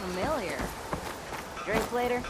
familiar. Drink later?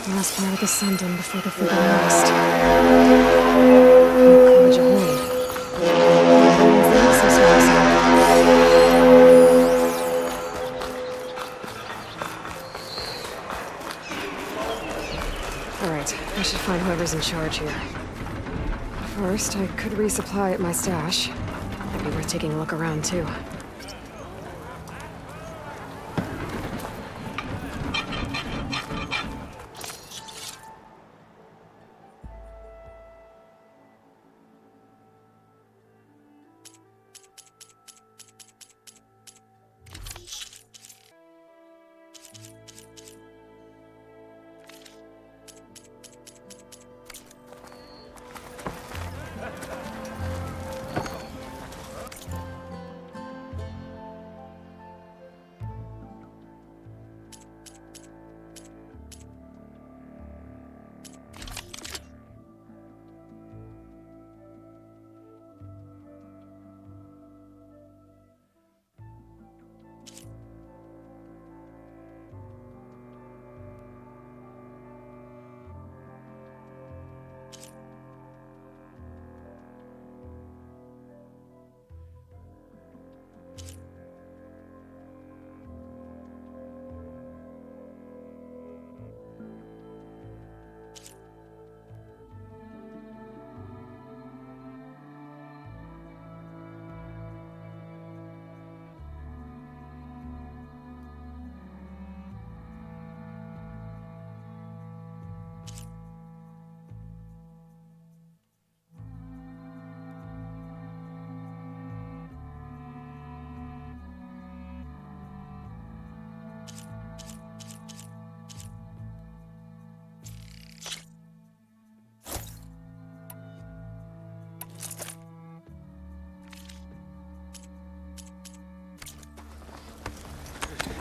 Last part of the sending before the Forgotten West. Courage of hold. Alright, I should find whoever's in charge here. First, I could resupply at my stash. It'd be worth taking a look around, too.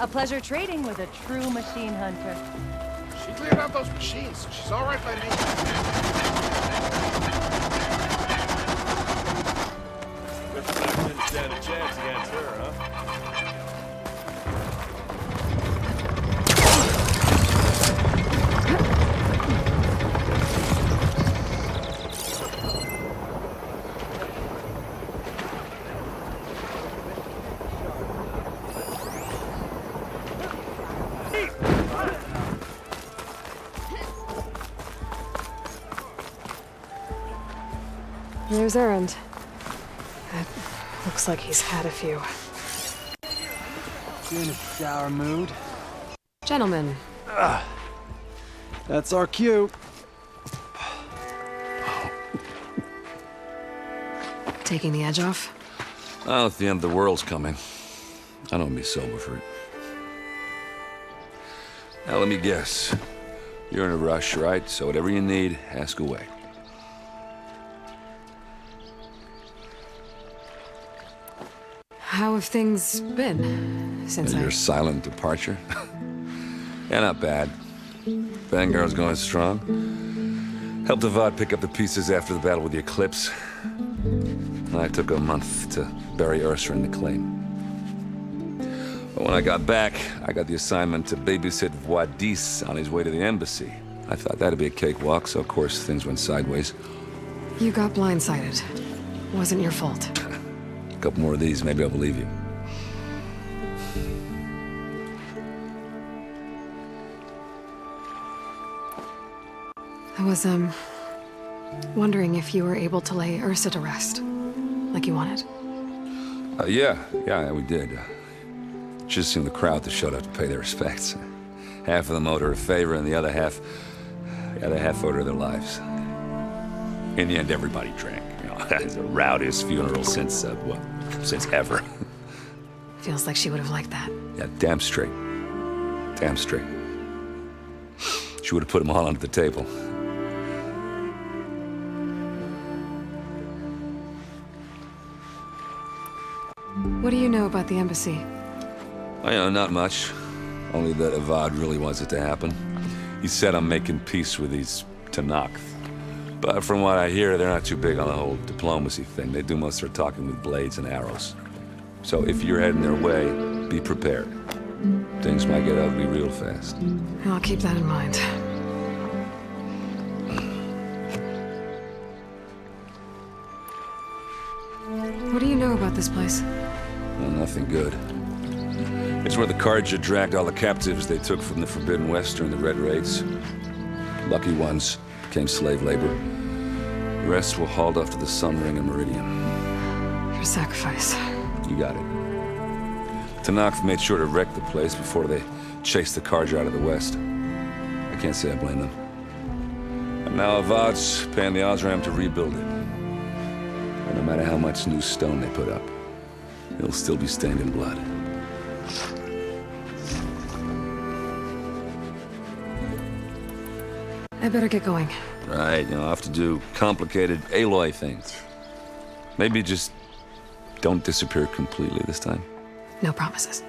A pleasure trading with a true machine hunter. She cleared out those machines, so she's all right by me. Didn't stand a chance against her, huh? There's Errand. It looks like he's had a few. In a sour mood. Gentlemen, That's our cue. taking the edge off? Well, if the end of the world's coming, I don't be sober for it. Now, let me guess. You're in a rush, right? So whatever you need, ask away. How have things been since Your silent departure? Yeah, not bad. Vanguard's going strong. Helped Avad pick up the pieces after the battle with the Eclipse. I took a month to bury Ursa in the claim. But when I got back, I got the assignment to babysit Wadis on his way to the embassy. I thought that'd be a cakewalk, so of course things went sideways. You got blindsided. Wasn't your fault. A couple more of these, maybe I'll believe you. I was, wondering if you were able to lay Ursa to rest, like you wanted. Yeah, we did. Just seemed the crowd that showed up to pay their respects. Half of them owed her a favor, and the other half owed her their lives. In the end, everybody drank. You know, it's the rowdiest funeral since ever. Feels like she would have liked that. Yeah, damn straight. Damn straight. She would have put them all under the table. What do you know about the embassy? Not much. Only that Avad really wants it to happen. He said I'm making peace with these Tanakh. But from what I hear, they're not too big on the whole diplomacy thing. They do most of their talking with blades and arrows. So if you're heading their way, be prepared. Things might get ugly real fast. I'll keep that in mind. What do you know about this place? Well, nothing good. It's where the Carja dragged all the captives they took from the Forbidden West during the Red Raids. Lucky ones became slave labor. The rest were hauled off to the Sun Ring and Meridian. For sacrifice. You got it. Tanakh made sure to wreck the place before they chased the Carja out of the West. I can't say I blame them. And now Avad's paying the Osram to rebuild it. And no matter how much new stone they put up, it'll still be stained in blood. I better get going. Right, I'll have to do complicated Aloy things. Maybe just don't disappear completely this time. No promises.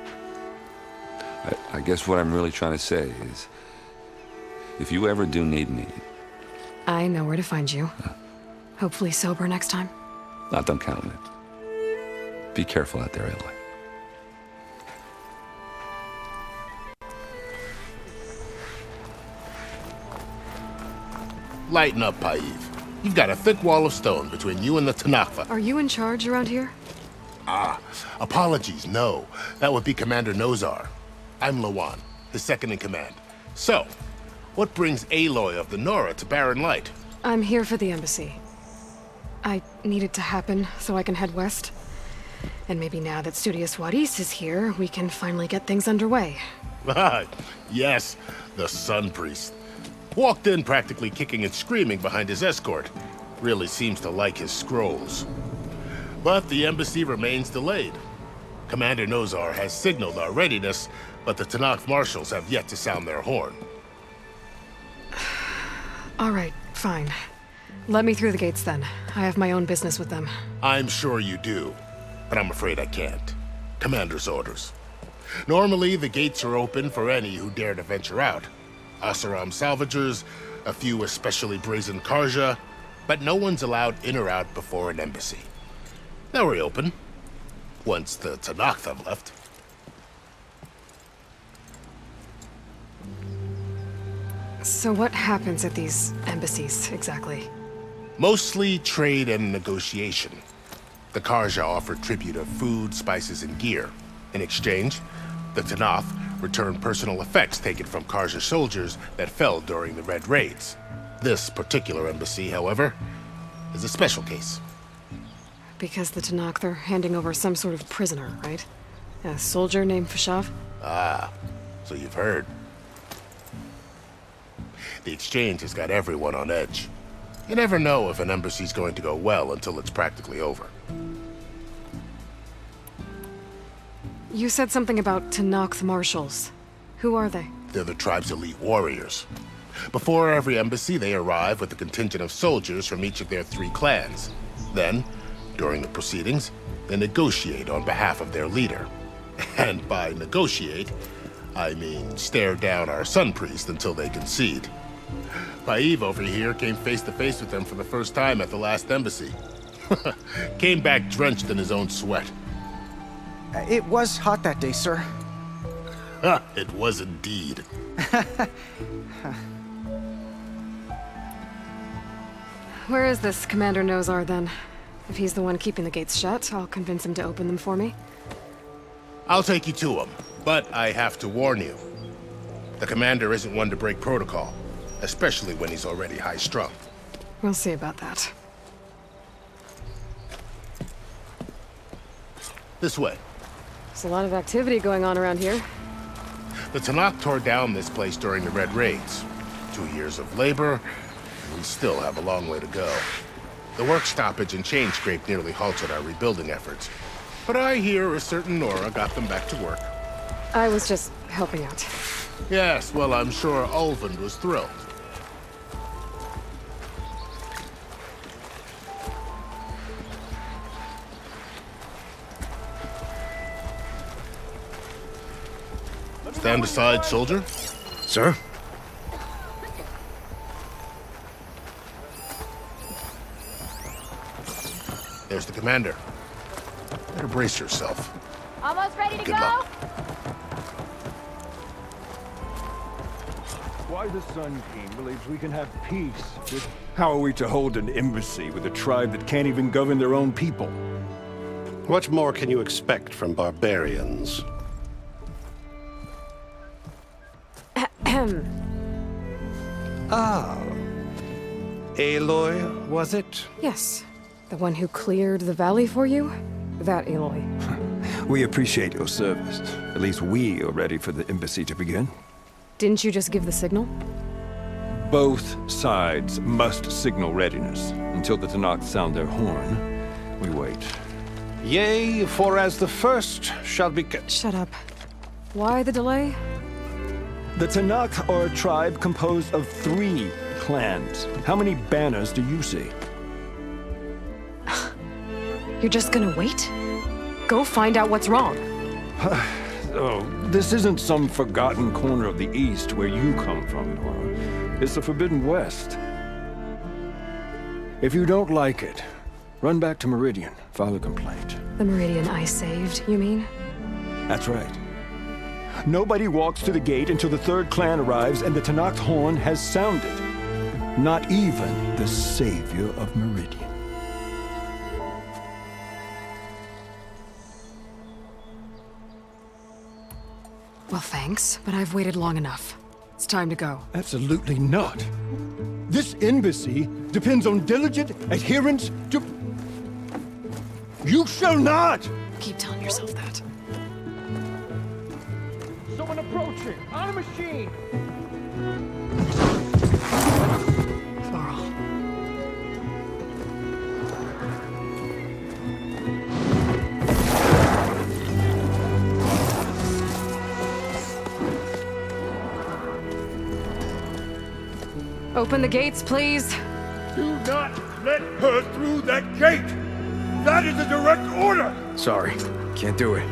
I guess what I'm really trying to say is, if you ever do need me... I know where to find you. Hopefully sober next time. Don't count on it. Be careful out there, Aloy. Lighten up, Paiv. You've got a thick wall of stone between you and the Tanakh. Are you in charge around here? Apologies, no. That would be Commander Nozar. I'm Lawan, his second in command. So, what brings Aloy of the Nora to Barren Light? I'm here for the embassy. I need it to happen so I can head west. And maybe now that Studious Wadis is here, we can finally get things underway. Yes, the Sun Priest. Walked in practically kicking and screaming behind his escort. Really seems to like his scrolls. But the embassy remains delayed. Commander Nozar has signaled our readiness, but the Tanakh marshals have yet to sound their horn. All right, fine. Let me through the gates then. I have my own business with them. I'm sure you do, but I'm afraid I can't. Commander's orders. Normally, the gates are open for any who dare to venture out. Asaram salvagers, a few especially brazen Karja, but no one's allowed in or out before an embassy. They'll reopen, once the Tanakh have left. So what happens at these embassies, exactly? Mostly trade and negotiation. The Karja offer tribute of food, spices, and gear. In exchange, the Tanakh return personal effects taken from Karja soldiers that fell during the Red Raids. This particular embassy, however, is a special case. Because the Tanakh, they're handing over some sort of prisoner, right? A soldier named Fashav? Ah, so you've heard. The exchange has got everyone on edge. You never know if an embassy's going to go well until it's practically over. You said something about Tanakh marshals. Who are they? They're the tribe's elite warriors. Before every embassy, they arrive with a contingent of soldiers from each of their 3 clans. Then, during the proceedings, they negotiate on behalf of their leader. And by negotiate, I mean stare down our sun priest until they concede. Paiv over here came face to face with them for the first time at the last embassy. Came back drenched in his own sweat. It was hot that day, sir. It was indeed. Where is this Commander Nozar, then? If he's the one keeping the gates shut, I'll convince him to open them for me. I'll take you to him, but I have to warn you. The commander isn't one to break protocol, especially when he's already high-strung. We'll see about that. This way. There's a lot of activity going on around here. The Tanakh tore down this place during the Red Raids. 2 years of labor, and we still have a long way to go. The work stoppage and chain scrape nearly halted our rebuilding efforts. But I hear a certain Nora got them back to work. I was just helping out. Yes, well, I'm sure Ulvund was thrilled. Stand aside, soldier. Sir? There's the commander. Better brace yourself. Almost ready to Good go? luck. Why the Sun King believes we can have peace with... How are we to hold an embassy with a tribe that can't even govern their own people? What more can you expect from barbarians? Ah. Aloy, was it? Yes. The one who cleared the valley for you? That Aloy. We appreciate your service. At least we are ready for the embassy to begin. Didn't you just give the signal? Both sides must signal readiness. Until the Tanakh sound their horn, we wait. Yea, for as the first shall be... Shut up. Why the delay? The Tanakh are a tribe composed of 3 clans. How many banners do you see? You're just gonna wait? Go find out what's wrong. Oh, this isn't some forgotten corner of the East where you come from, Nora. It's the Forbidden West. If you don't like it, run back to Meridian, file a complaint. The Meridian I saved, you mean? That's right. Nobody walks to the gate until the 3rd clan arrives and the Tanakh horn has sounded. Not even the savior of Meridian. Well, thanks, but I've waited long enough. It's time to go. Absolutely not. This embassy depends on diligent adherence to... You shall not! Keep telling yourself that. Someone approaching! On a machine! Laurel. Open the gates, please. Do not let her through that gate! That is a direct order! Sorry, can't do it.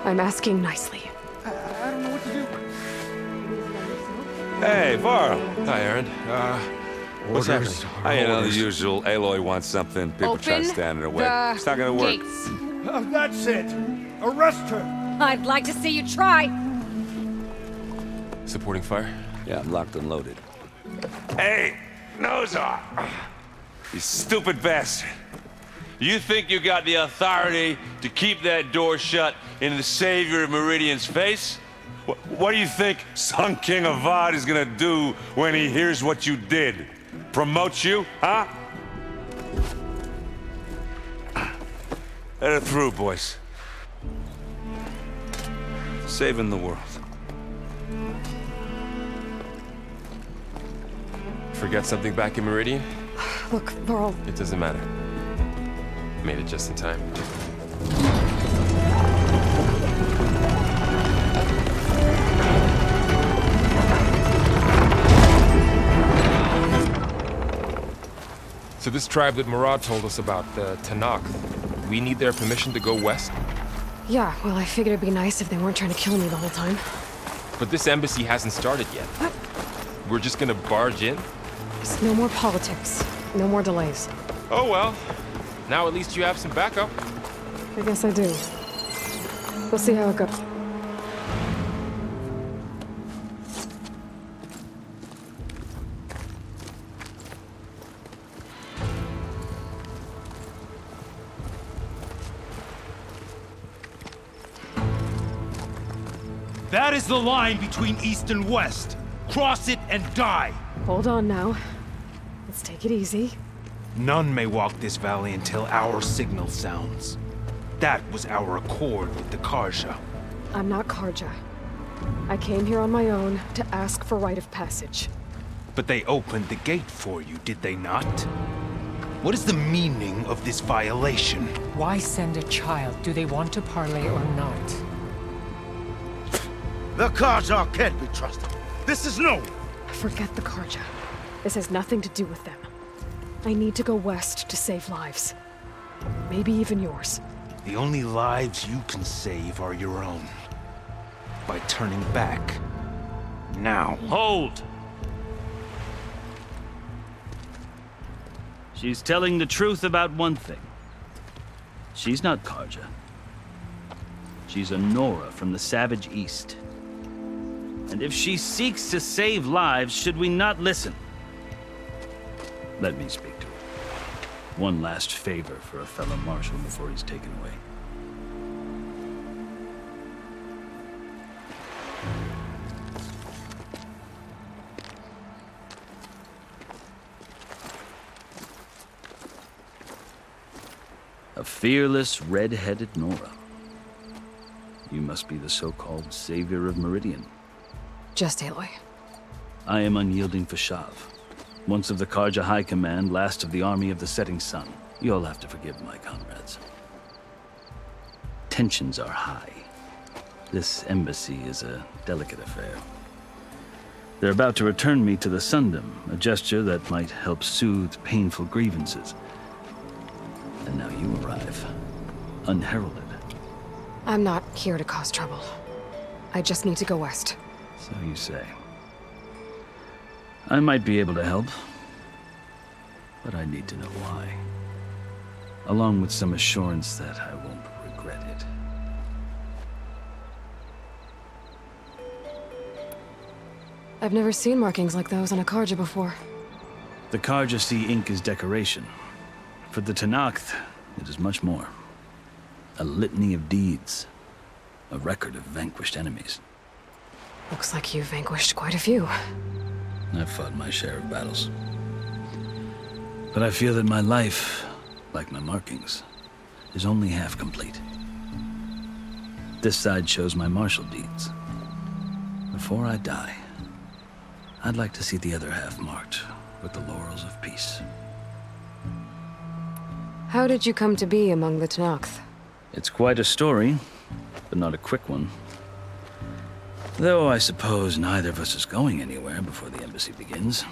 I'm asking nicely. I don't know what to do. Hey, Varl. Hi, Aaron. What's happening? You know, the usual. Aloy wants something. People try to Open stand in her way. the It's not gonna work. gates. That's it. Arrest her. I'd like to see you try. Supporting fire? Yeah, I'm locked and loaded. Hey, nose off! You stupid bastard. You think you got the authority to keep that door shut in the Savior of Meridian's face? What do you think Sun King of Vod is gonna do when he hears what you did? Promote you, huh? Let her through, boys. Saving the world. Forget something back in Meridian? Look, Varl, It doesn't matter. Made it just in time. So this tribe that Murad told us about, the Tanakh, we need their permission to go west? yeah, well, I figured it'd be nice if they weren't trying to kill me the whole time. But this embassy hasn't started yet. We're just gonna barge in? Just no more politics. No more delays. Oh well. Now at least you have some backup. I guess I do. We'll see how it goes. That is the line between East and West. Cross it and die. Hold on now. Let's take it easy. None may walk this valley until our signal sounds. That was our accord with the Karja. I'm not Karja. I came here on my own to ask for rite of passage. But they opened the gate for you, did they not? What is the meaning of this violation? Why send a child? Do they want to parley or not? The Karja can't be trusted. This is no. Forget the Karja. This has nothing to do with them. I need to go west to save lives. Maybe even yours. The only lives you can save are your own. By turning back. Now. Hold! She's telling the truth about one thing. She's not Karja. She's a Nora from the Savage East. And if she seeks to save lives, should we not listen? Let me speak to her. One last favor for a fellow marshal before he's taken away. A fearless, red-headed Nora. You must be the so-called Savior of Meridian. Just Aloy. I am unyielding Fashav. Once of the Karja High Command, last of the Army of the Setting Sun. You'll have to forgive my comrades. Tensions are high. This embassy is a delicate affair. They're about to return me to the Sundom, a gesture that might help soothe painful grievances. And now you arrive, unheralded. I'm not here to cause trouble. I just need to go west. So you say. I might be able to help, but I need to know why. Along with some assurance that I won't regret it. I've never seen markings like those on a Karja before. The Karja see ink as decoration. For the Tanakh, it is much more. A litany of deeds. A record of vanquished enemies. Looks like you've vanquished quite a few. I've fought my share of battles. But I feel that my life, like my markings, is only half complete. This side shows my martial deeds. Before I die, I'd like to see the other half marked with the laurels of peace. How did you come to be among the Tanakh? It's quite a story, but not a quick one. Though I suppose neither of us is going anywhere before the embassy begins.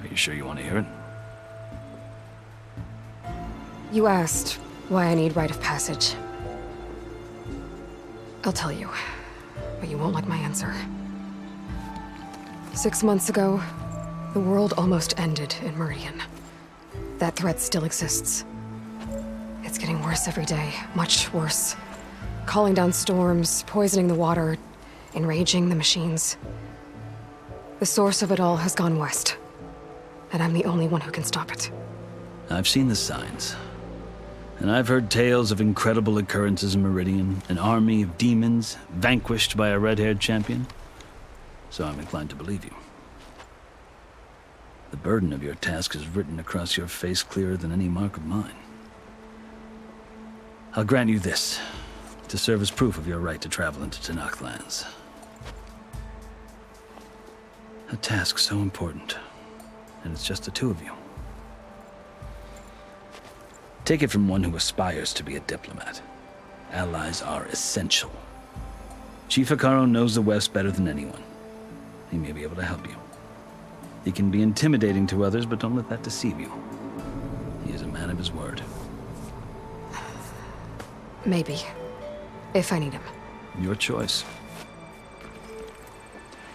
Are you sure you want to hear it? You asked why I need rite of passage. I'll tell you, but you won't like my answer. 6 months ago, the world almost ended in Meridian. That threat still exists. It's getting worse every day, much worse. Calling down storms, poisoning the water, enraging the machines. The source of it all has gone west, and I'm the only one who can stop it. I've seen the signs. And I've heard tales of incredible occurrences in Meridian, an army of demons vanquished by a red-haired champion. So I'm inclined to believe you. The burden of your task is written across your face clearer than any mark of mine. I'll grant you this, to serve as proof of your right to travel into Tanakh lands. A task so important, and it's just the two of you. Take it from one who aspires to be a diplomat. Allies are essential. Chief Hekarro knows the West better than anyone. He may be able to help you. He can be intimidating to others, but don't let that deceive you. He is a man of his word. Maybe. If I need him. Your choice.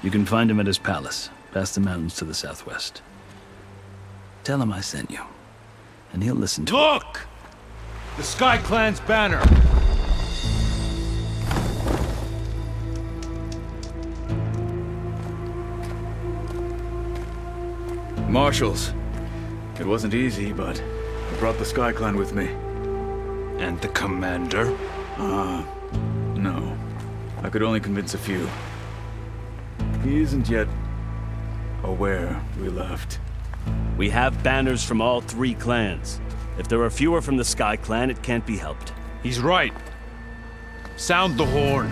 You can find him at his palace, past the mountains to the southwest. Tell him I sent you, and he'll listen to Look! The Sky Clan's banner! Marshals. It wasn't easy, but I brought the Sky Clan with me. And the commander? No. I could only convince a few. He isn't yet aware we left. We have banners from all 3 clans. If there are fewer from the Sky Clan, it can't be helped. He's right. Sound the horn.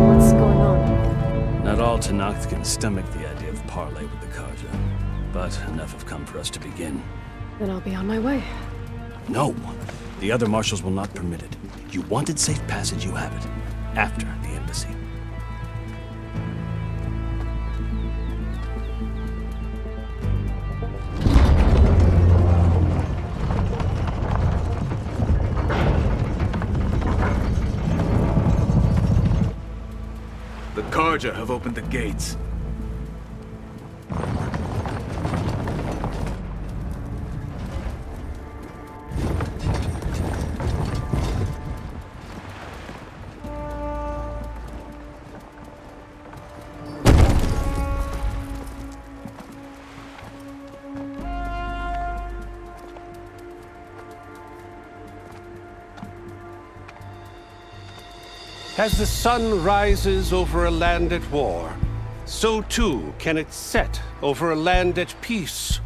What's going on? Not all Tanakh can stomach the idea of parley with the Karja, but enough have come for us to begin. Then I'll be on my way. No! The other marshals will not permit it. You wanted safe passage, you have it. After the embassy. The Karja have opened the gates. As the sun rises over a land at war, so too can it set over a land at peace.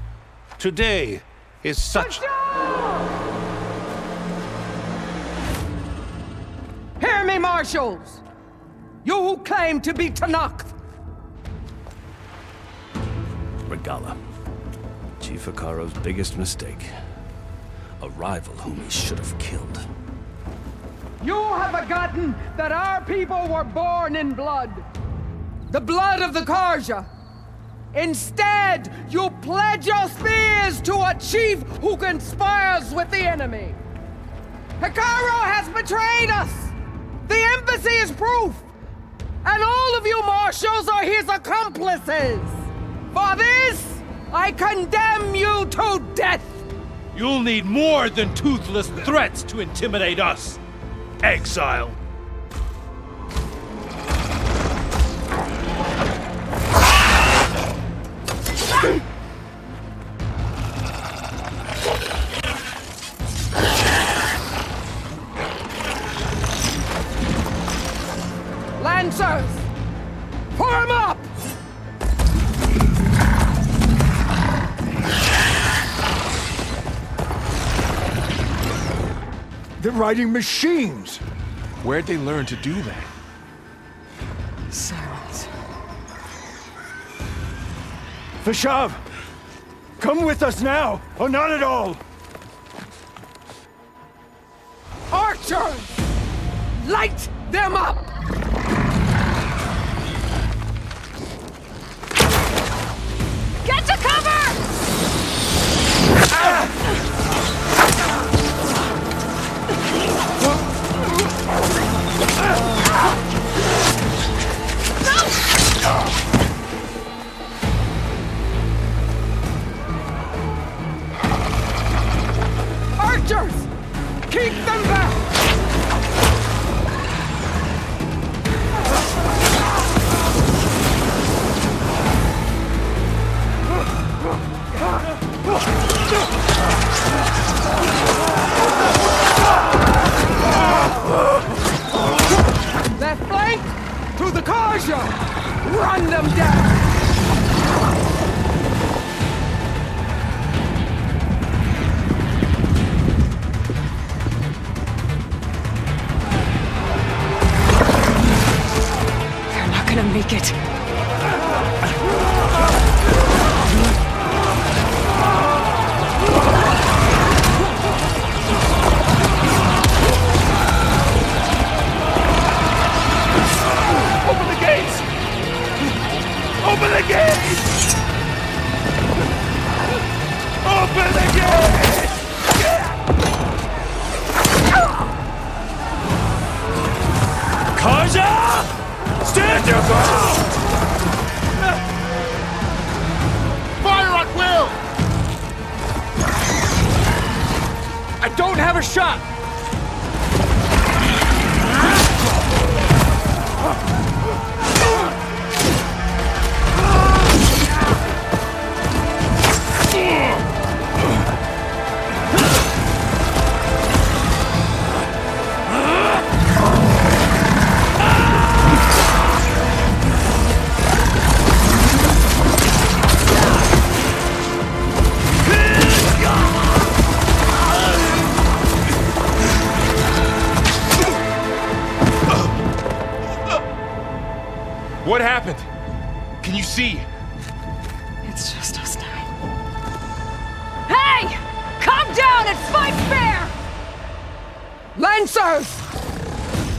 Today is such... Hear me, marshals! You who claim to be Tanakh! Regala. Chief Hekarro's biggest mistake. A rival whom he should have killed. You have forgotten that our people were born in blood. The blood of the Karja. Instead, you pledge your spears to a chief who conspires with the enemy. Hekarro has betrayed us! The embassy is proof! And all of you marshals are his accomplices! For this, I condemn you to death! You'll need more than toothless threats to intimidate us. Exile. Lancers! Form up! They're riding machines! Where'd they learn to do that? Silence. Vashav! Come with us now, or not at all! Archers! Light them up! Get to cover! Run them down! They're not gonna make it. Open the gates! Open the gates! Open the gates! Karja! Stand your ground! Fire at will! I don't have a shot! What happened? Can you see? It's just us now. Hey! Calm down and fight fair! Lancers!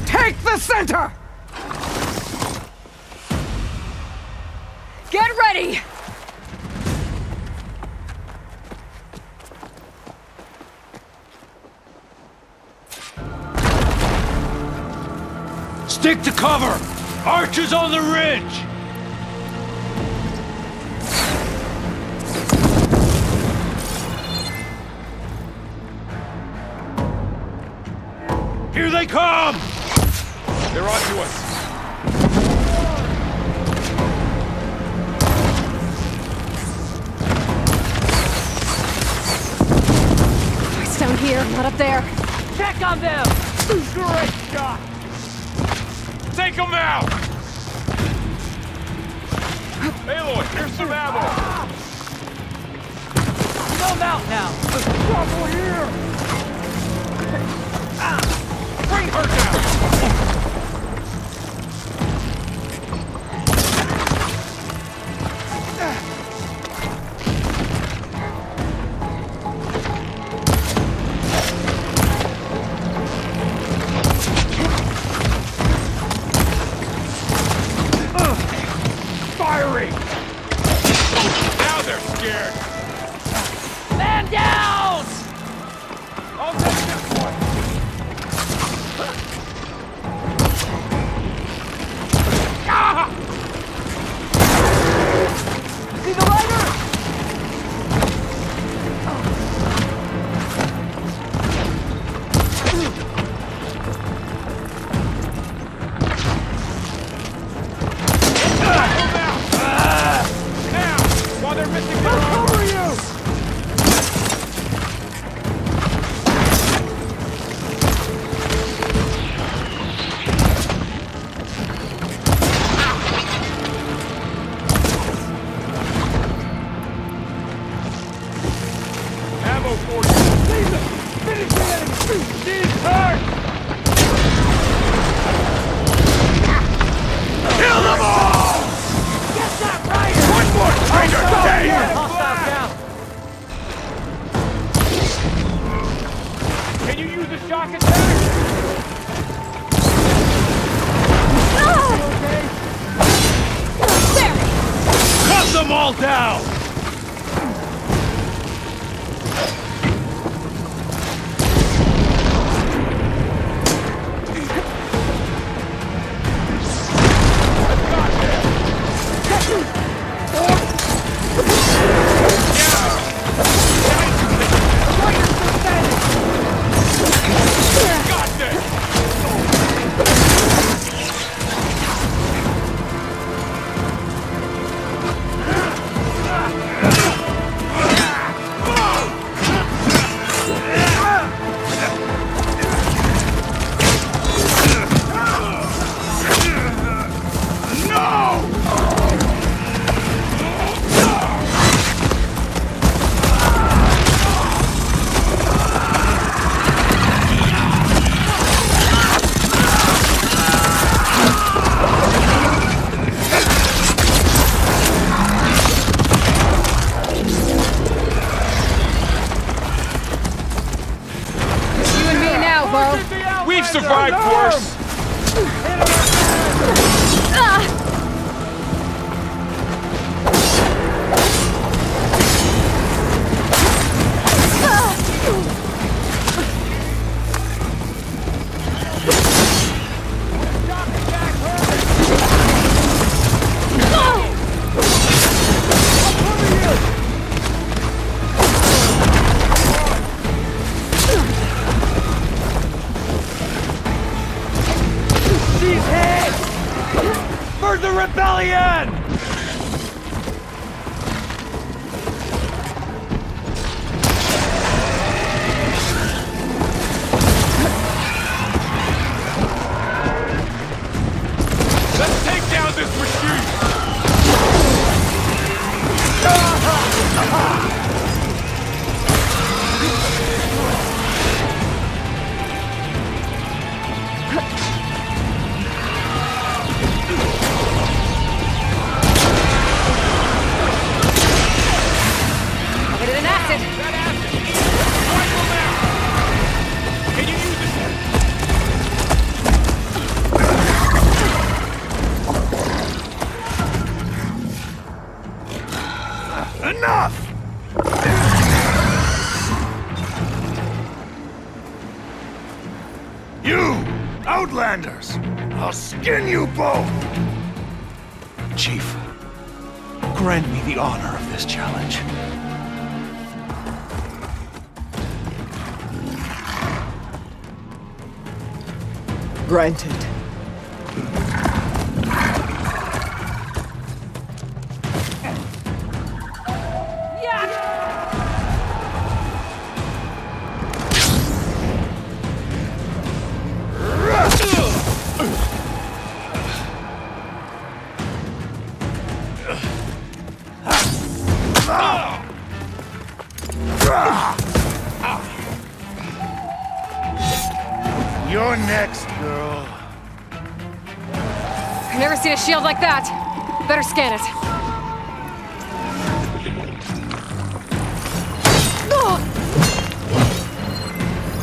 Take the center! Get ready! Stick to cover! Archers on the ridge! Here they come! They're onto us. It's down here, not up there. Check on them! Great shot! Take them out! Aloy, here's some ammo! Come out now! Trouble here! Bring her down! Firing! Now they're scared! Man down! I'll take this one! See the lighter? While they're missing their armor! Ammo for you! Finish the enemy! She's hurt! Kill them all! Get that right! One more traitor day! Hostile down! Can you use a shock attack? There! Cut them all down! We've survived worse! She's hit! For the rebellion! Let's take down this machine! Hit it in acid! That acid! Rifle now! Can you use it? Enough! You, Outlanders! I'll skin you both! Chief, grant me the honor of this challenge. Granted. You're next, girl. I've never seen a shield like that. Better scan it.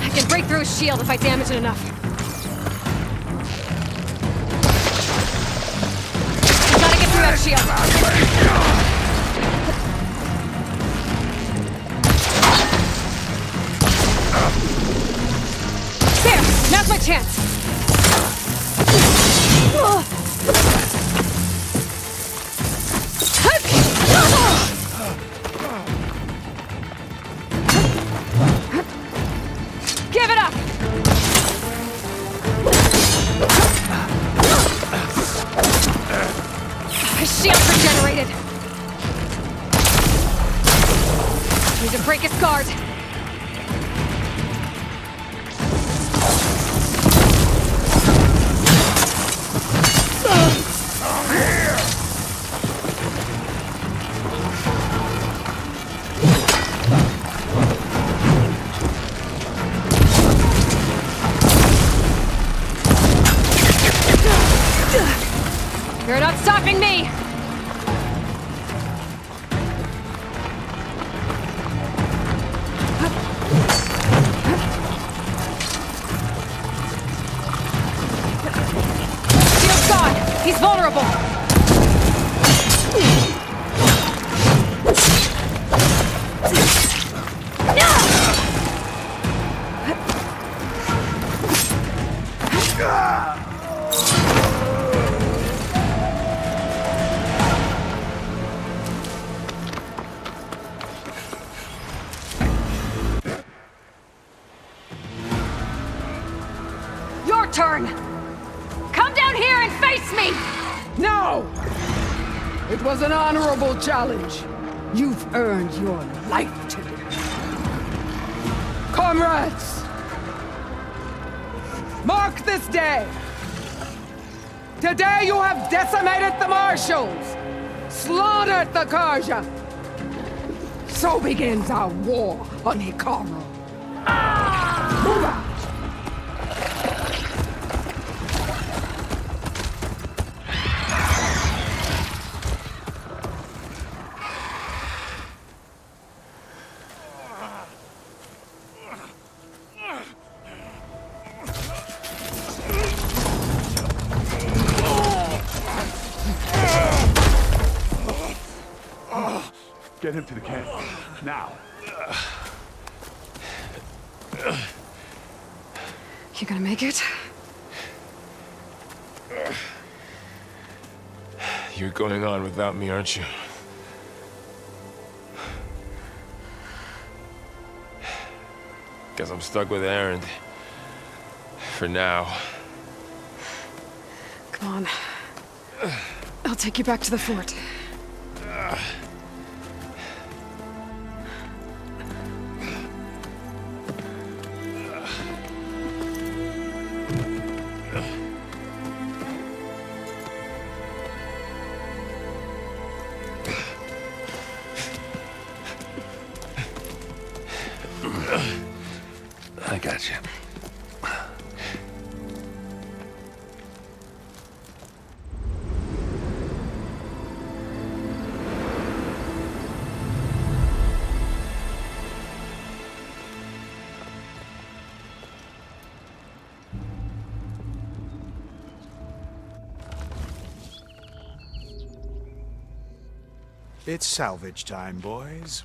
I can break through a shield if I damage it enough. I gotta get through that shield. There! Now's my chance! Give it up! His shield's regenerated! Need to break his guard! You're not stopping me! Shield's gone! He's vulnerable! Your turn! Come down here and face me! No! It was an honorable challenge. You've earned your life today. Comrades! Mark this day! Today you have decimated the Marshals! Slaughtered the Karja! So begins our war on Hikaru. Move out! Get him to the camp. Now. You gonna make it? You're going on without me, aren't you? Guess I'm stuck with Aaron. For now. Come on. I'll take you back to the fort. I got you. It's salvage time, boys.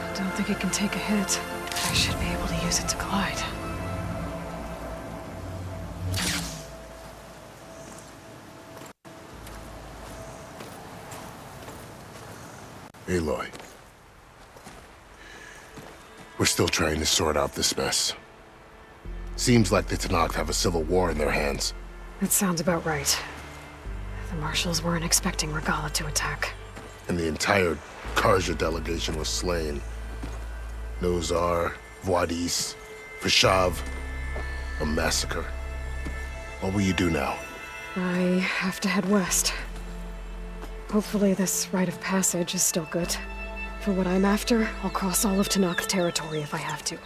I don't think it can take a hit. I should be able to use it to glide. Aloy. We're still trying to sort out this mess. Seems like the Tanakh have a civil war in their hands. That sounds about right. The marshals weren't expecting Regala to attack. And the entire Karja delegation was slain. Nozar, Voidis, Fashav. A massacre. What will you do now? I have to head west. Hopefully this rite of passage is still good. For what I'm after, I'll cross all of Tanakh territory if I have to.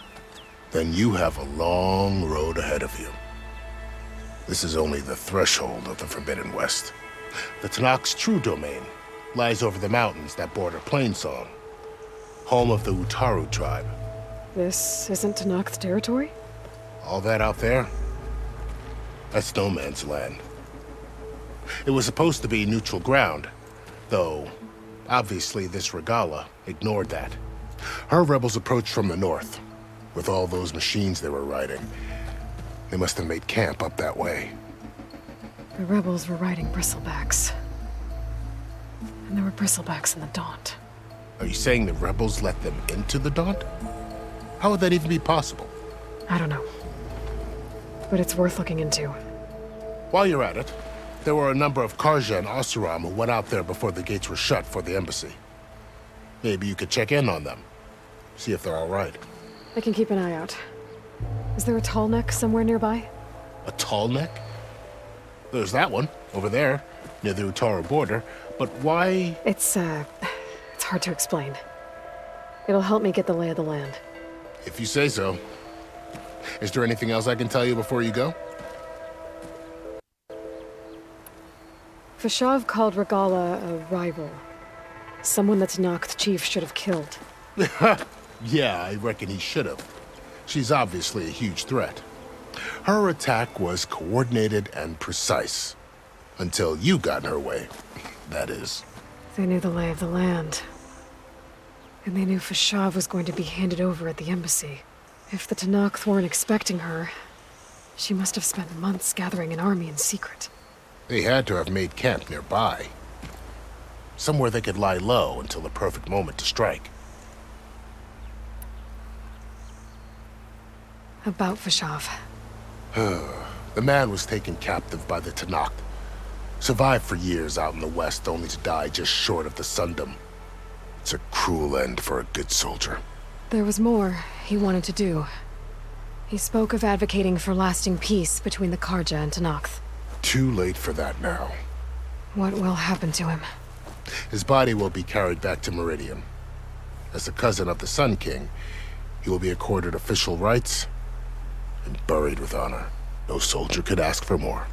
Then you have a long road ahead of you. This is only the threshold of the Forbidden West. The Tanakh's true domain lies over the mountains that border Plainsong, home of the Utaru tribe. This isn't Tanakh territory? All that out there? That's no man's land. It was supposed to be neutral ground, though obviously this Regala ignored that. Her rebels approached from the north, with all those machines they were riding. They must have made camp up that way. The rebels were riding bristlebacks. And there were bristlebacks in the Daunt. Are you saying the rebels let them into the Daunt? How would that even be possible? I don't know. But it's worth looking into. While you're at it, there were a number of Karja and Oseram who went out there before the gates were shut for the embassy. Maybe you could check in on them. See if they're all right. I can keep an eye out. Is there a tall neck somewhere nearby? A tall neck? There's that one, over there, near the Utaru border. But why? It's hard to explain. It'll help me get the lay of the land. If you say so. Is there anything else I can tell you before you go? Fashav called Regala a rival. Someone that Tanakh chief should have killed. Yeah, I reckon he should have. She's obviously a huge threat. Her attack was coordinated and precise. Until you got in her way, that is. They knew the lay of the land. And they knew Fashav was going to be handed over at the embassy. If the Tanakh weren't expecting her, she must have spent months gathering an army in secret. They had to have made camp nearby. Somewhere they could lie low until the perfect moment to strike. About Fashav. The man was taken captive by the Tanakh. Survived for years out in the west, only to die just short of the Sundom. It's a cruel end for a good soldier. There was more he wanted to do. He spoke of advocating for lasting peace between the Karja and Tanakh. Too late for that now. What will happen to him? His body will be carried back to Meridian. As a cousin of the Sun King, he will be accorded official rights and buried with honor. No soldier could ask for more.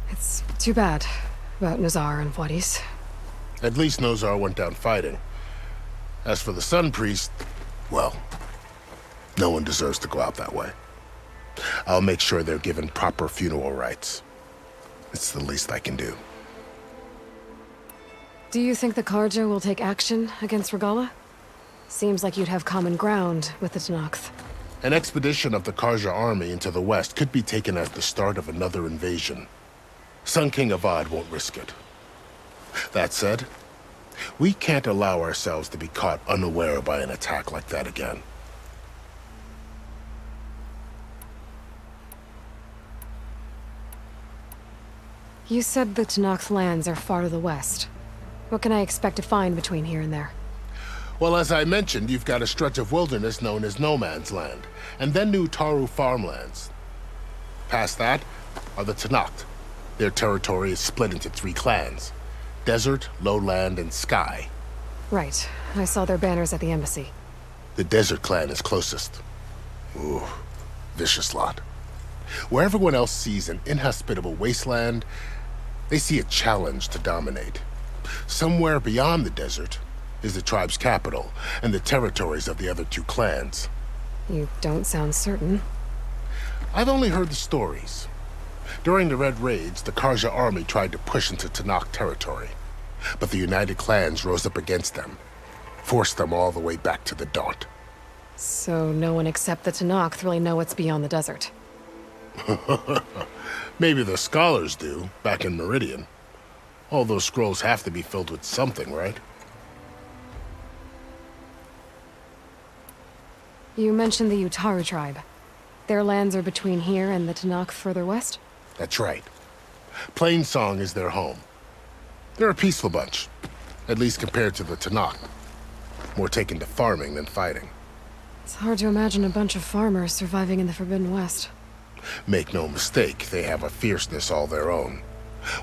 It's too bad about Nazar and Wadis. At least Nozar went down fighting. As for the Sun Priest, well, no one deserves to go out that way. I'll make sure they're given proper funeral rites. It's the least I can do. Do you think the Karja will take action against Regala? Seems like you'd have common ground with the Tenakth. An expedition of the Karja army into the west could be taken as the start of another invasion. Sun King Avad won't risk it. That said, we can't allow ourselves to be caught unaware by an attack like that again. You said the Tenakth lands are far to the west. What can I expect to find between here and there? Well, as I mentioned, you've got a stretch of wilderness known as No Man's Land, and then New Taru farmlands. Past that are the Tenakth. Their territory is split into 3 clans: Desert, Lowland, and Sky. Right. I saw their banners at the embassy. The Desert clan is closest. Ooh, vicious lot. Where everyone else sees an inhospitable wasteland, they see a challenge to dominate. Somewhere beyond the desert is the tribe's capital and the territories of the other 2 clans. You don't sound certain. I've only heard the stories. During the Red Raids, the Karja army tried to push into Tenakth territory, but the United Clans rose up against them, forced them all the way back to the Daunt. So no one except the Tenakth really know what's beyond the desert. Maybe the scholars do, back in Meridian. All those scrolls have to be filled with something, right? You mentioned the Utaru tribe. Their lands are between here and the Tenakth further west? That's right. Plainsong is their home. They're a peaceful bunch, at least compared to the Tenakth. More taken to farming than fighting. It's hard to imagine a bunch of farmers surviving in the Forbidden West. Make no mistake, they have a fierceness all their own.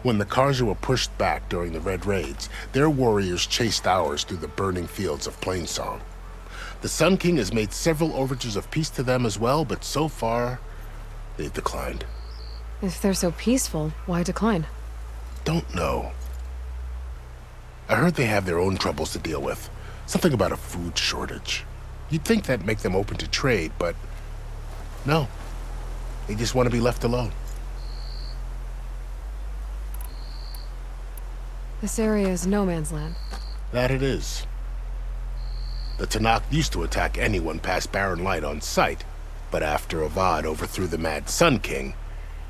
When the Karja were pushed back during the Red Raids, their warriors chased ours through the burning fields of Plainsong. The Sun King has made several overtures of peace to them as well, but so far, they've declined. If they're so peaceful, why decline? Don't know. I heard they have their own troubles to deal with. Something about a food shortage. You'd think that'd make them open to trade, but no. They just want to be left alone. This area is no man's land. That it is. The Tenakth used to attack anyone past Barren Light on sight, but after Avad overthrew the Mad Sun King,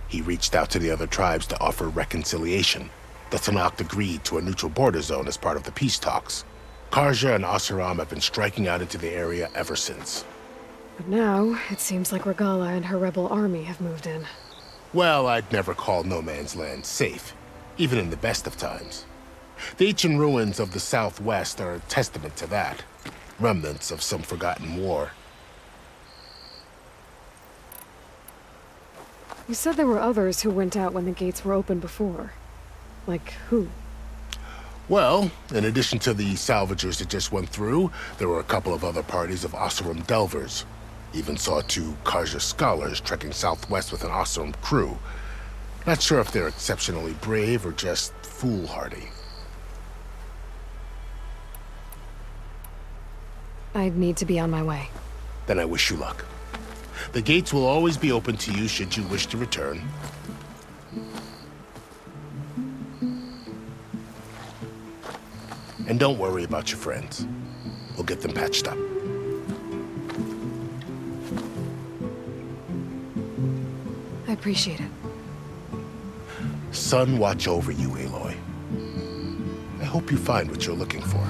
he reached out to the other tribes to offer reconciliation. The Tenakth agreed to a neutral border zone as part of the peace talks. Karja and Oseram have been striking out into the area ever since. But now, it seems like Regala and her rebel army have moved in. Well, I'd never call No Man's Land safe, even in the best of times. The ancient ruins of the Southwest are a testament to that. Remnants of some forgotten war. You said there were others who went out when the gates were open before. Like who? Well, in addition to the salvagers that just went through, there were a couple of other parties of Oseram delvers. Even saw 2 Karja scholars trekking southwest with an Oseram crew. Not sure if they're exceptionally brave or just foolhardy. I'd need to be on my way. Then I wish you luck. The gates will always be open to you should you wish to return. And don't worry about your friends. We'll get them patched up. I appreciate it. Sun watch over you, Aloy. I hope you find what you're looking for.